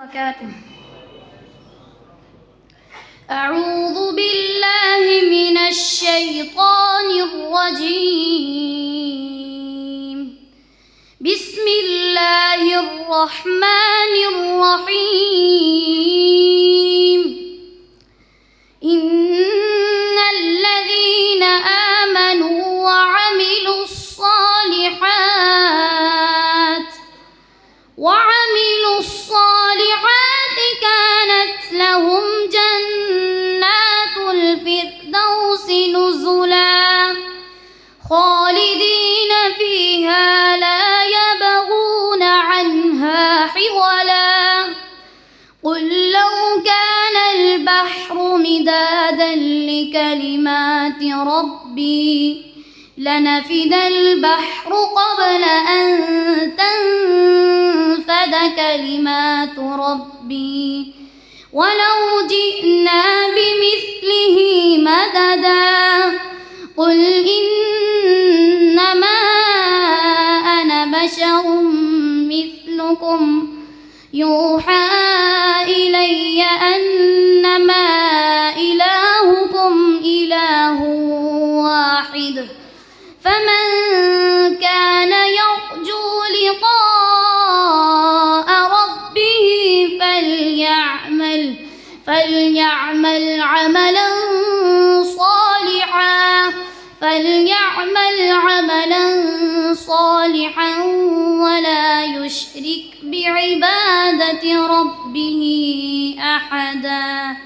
وبركاته. أعوذ بالله من الشيطان الرجيم. بسم الله الرحمن الرحيم. إن الذين آمنوا وعملوا الصالحات كانت لهم جنات الفردوس نزلا خالدين فيها لا يبغون عنها حولا. قل لو كان البحر مدادا لكلمات ربي لنفد البحر قبل أن تنفد كلمات ربي ولو جئنا بمثله مددا. قل إنما أنا بشر مثلكم يوحى إلي أنما إلهكم إله واحد فمن كان يرجو لقاء ربه فليعمل عملا صالحا ولا يشرك بعبادة ربه أحدا.